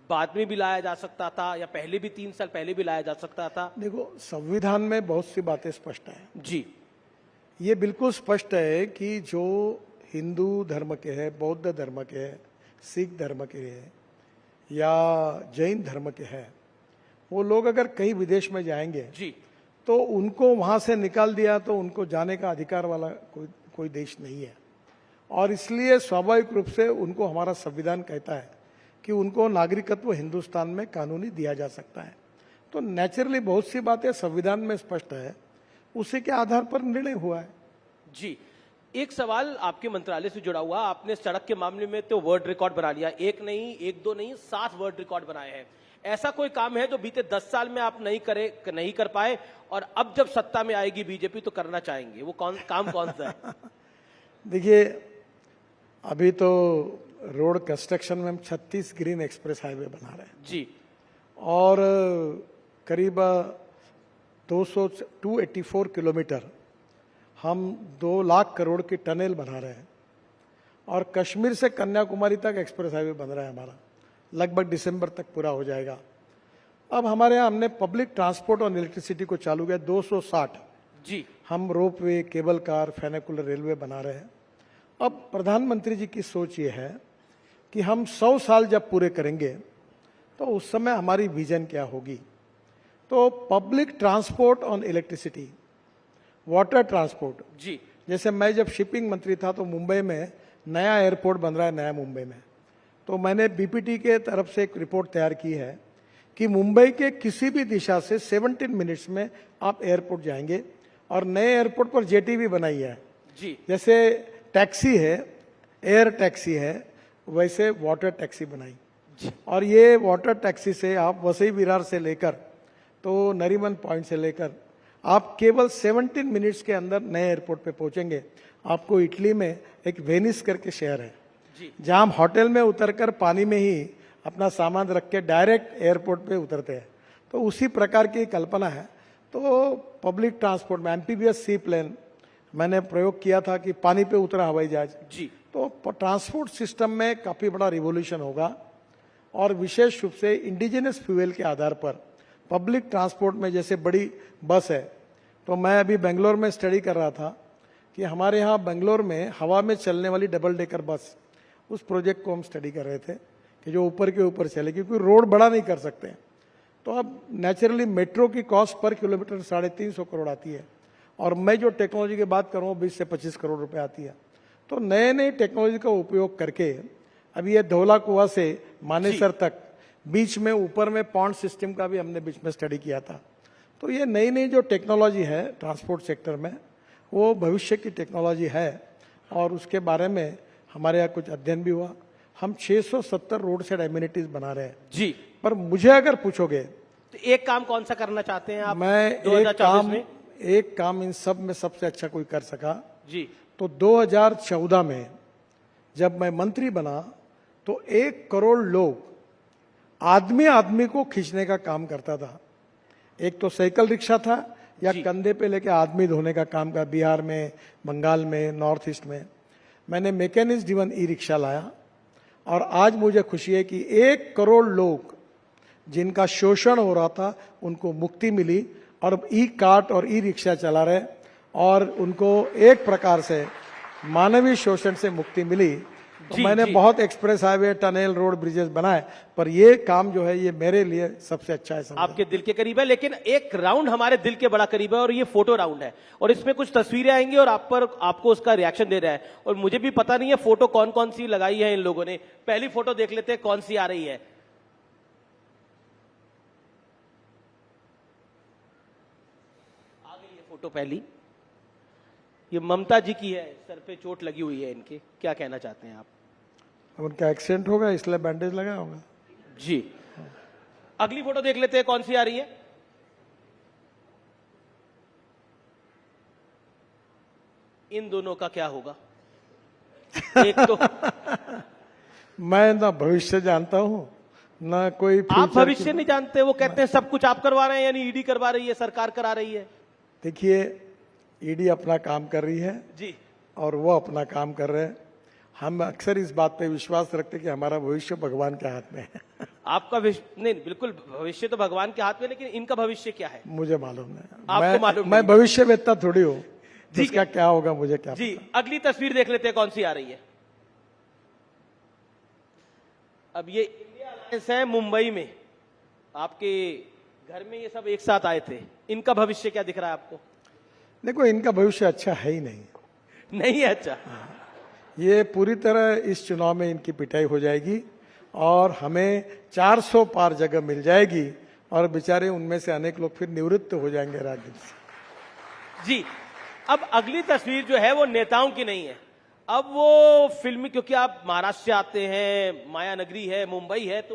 बाद में भी लाया जा सकता था या पहले भी 3 साल पहले भी लाया जा सकता था? देखो, संविधान में बहुत सी बातें स्पष्ट है जी। ये बिल्कुल स्पष्ट है कि जो हिंदू धर्म के हैं, बौद्ध धर्म के हैं, सिख धर्म के हैं या जैन धर्म के हैं, वो लोग अगर कहीं विदेश में जाएंगे जी। तो उनको वहां से निकाल दिया तो उनको जाने का अधिकार वाला कोई देश नहीं है। और इसलिए स्वाभाविक रूप से उनको हमारा संविधान कहता है कि उनको नागरिकत्व हिंदुस्तान में कानूनी दिया जा सकता है। तो नेचुरली बहुत सी बातें संविधान में स्पष्ट है, उसी के आधार पर निर्णय हुआ है। जी, एक सवाल आपके मंत्रालय से जुड़ा हुआ, आपने सड़क के मामले में तो वर्ल्ड रिकॉर्ड बना लिया, एक नहीं, एक दो नहीं, 7 वर्ल्ड रिकॉर्ड बनाए हैं। ऐसा कोई काम है जो बीते 10 साल में आप नहीं कर पाए और अब जब सत्ता में आएगी बीजेपी तो करना चाहेंगे, वो काम कौन सा है? देखिए, अभी तो रोड कंस्ट्रक्शन में हम 36 ग्रीन एक्सप्रेस हाईवे बना रहे हैं जी, और करीब 284 किलोमीटर हम 2 लाख करोड़ की टनल बना रहे हैं और कश्मीर से कन्याकुमारी तक एक्सप्रेस हाईवे बन रहा है हमारा, लगभग दिसंबर तक पूरा हो जाएगा। अब हमारे यहाँ हमने पब्लिक ट्रांसपोर्ट और इलेक्ट्रिसिटी को चालू किया 260 जी, हम रोपवे, केबल कार, फेनिकुलर रेलवे बना रहे हैं। अब प्रधानमंत्री जी की सोच ये है कि हम 100 साल जब पूरे करेंगे तो उस समय हमारी विजन क्या होगी। तो public transport on electricity, water transport, जी, जैसे मैं जब शिपिंग मंत्री था तो मुंबई में नया एयरपोर्ट बन रहा है, नया मुंबई में, तो मैंने बीपीटी के तरफ से एक रिपोर्ट तैयार की है कि मुंबई के किसी भी दिशा से 17 मिनट्स में आप एयरपोर्ट जाएंगे। और नए एयरपोर्ट पर जेटी भी बनाई है, जी, जैसे टैक्सी है, एयर टैक्सी है, वैसे वाटर टैक्सी बनाई। और ये वाटर टैक्सी से आप वसई विरार से लेकर तो नरीमन पॉइंट से लेकर आप केवल 17 मिनट्स के अंदर नए एयरपोर्ट पे पहुंचेंगे। आपको इटली में एक वेनिस करके शहर है जहां हम होटल में उतरकर पानी में ही अपना सामान रख के डायरेक्ट एयरपोर्ट पे उतरते हैं। तो उसी प्रकार की कल्पना है। तो पब्लिक ट्रांसपोर्ट में एम्फीबियस सी प्लेन मैंने प्रयोग किया था कि पानी पे उतरा हवाई जहाज जी। तो ट्रांसपोर्ट सिस्टम में काफी बड़ा रिवोल्यूशन होगा और विशेष रूप से इंडिजिनस फ्यूल के आधार पर पब्लिक ट्रांसपोर्ट में जैसे बड़ी बस है। तो मैं अभी बेंगलोर में स्टडी कर रहा था कि हमारे यहाँ बेंगलोर में हवा में चलने वाली डबल डेकर बस, उस प्रोजेक्ट को हम स्टडी कर रहे थे कि जो ऊपर के ऊपर चले, क्योंकि रोड बड़ा नहीं कर सकते। तो अब नेचुरली मेट्रो की कॉस्ट पर किलोमीटर 350 करोड़ आती है और मैं जो टेक्नोलॉजी की बात कर रहा हूँ 20 से 25 करोड़ रुपए आती है। तो नए नए टेक्नोलॉजी का उपयोग करके अभी ये धौला कुआं से मानेसर तक बीच में ऊपर में पॉन्ड सिस्टम का भी हमने बीच में स्टडी किया था। तो ये नई नई जो टेक्नोलॉजी है ट्रांसपोर्ट सेक्टर में, वो भविष्य की टेक्नोलॉजी है और उसके बारे में हमारे यहाँ कुछ अध्ययन भी हुआ। हम 670 रोड साइड एमिनिटीज बना रहे हैं जी। पर मुझे अगर पूछोगे तो एक काम कौन सा करना चाहते हैं आप? मैं 2024 एक काम इन सब में सबसे अच्छा कोई कर सका जी, तो 2014 में जब मैं मंत्री बना तो 1 करोड़ लोग आदमी आदमी को खींचने का काम करता था। एक तो साइकिल रिक्शा था या कंधे पे लेके आदमी धोने का काम का, बिहार में, बंगाल में, नॉर्थ ईस्ट में। मैंने मैकेनिज्म ड्रिवन ई रिक्शा लाया और आज मुझे खुशी है कि 1 करोड़ लोग जिनका शोषण हो रहा था उनको मुक्ति मिली और ई कार्ट और ई रिक्शा चला रहे और उनको एक प्रकार से मानवीय शोषण से मुक्ति मिली। तो मैंने बहुत express highway, tunnel, road, bridges बनाए, पर ये काम जो है ये मेरे लिए सबसे अच्छा है। आपके दिल के करीब है, लेकिन एक राउंड हमारे दिल के बड़ा करीब है और ये फोटो राउंड है और इसमें कुछ तस्वीरें आएंगी और आपको उसका रिएक्शन दे रहा है और मुझे भी पता नहीं है फोटो कौन कौन सी लगाई है इन लोगों ने। पहली फोटो देख लेते हैं कौन सी आ रही है। आ गई है फोटो पहली, ये ममता जी की है, सर पे चोट लगी हुई है इनके, क्या कहना चाहते हैं आप? उनका एक्सीडेंट होगा इसलिए बैंडेज लगा होगा जी। अगली फोटो देख लेते हैं कौन सी आ रही है। इन दोनों का क्या होगा? एक तो मैं ना भविष्य जानता हूं ना कोई आप भविष्य नहीं जानते, वो कहते हैं सब कुछ आप करवा रहे हैं, यानी ईडी करवा रही है, सरकार करा रही है। देखिए, ईडी अपना काम कर रही है जी और वो अपना काम कर रहे हैं। हम अक्सर इस बात पे विश्वास रखते हैं कि हमारा भविष्य भगवान के हाथ में है। आपका नहीं, बिल्कुल भविष्य तो भगवान के हाथ में, लेकिन इनका भविष्य क्या है? मुझे मालूम नहीं। आपको मालूम मैं भविष्यवेत्ता थोड़ी हूँ, ठीक जिसका है। क्या होगा मुझे क्या जी, पता। अगली तस्वीर देख लेते हैं कौन सी आ रही है। अब ये इंडिया अलायंस है मुंबई में, आपके घर में ये सब एक साथ आए थे, इनका भविष्य क्या दिख रहा है आपको? देखो, इनका भविष्य अच्छा है ही नहीं। नहीं है अच्छा। ये पूरी तरह इस चुनाव में इनकी पिटाई हो जाएगी और हमें 400 पार जगह मिल जाएगी और बेचारे उनमें से अनेक लोग फिर निवृत्त हो जाएंगे राजनीति से। जी, अब अगली तस्वीर जो है वो नेताओं की नहीं है, अब वो फिल्मी, क्योंकि आप महाराष्ट्र से आते हैं, माया नगरी है, मुंबई है, तो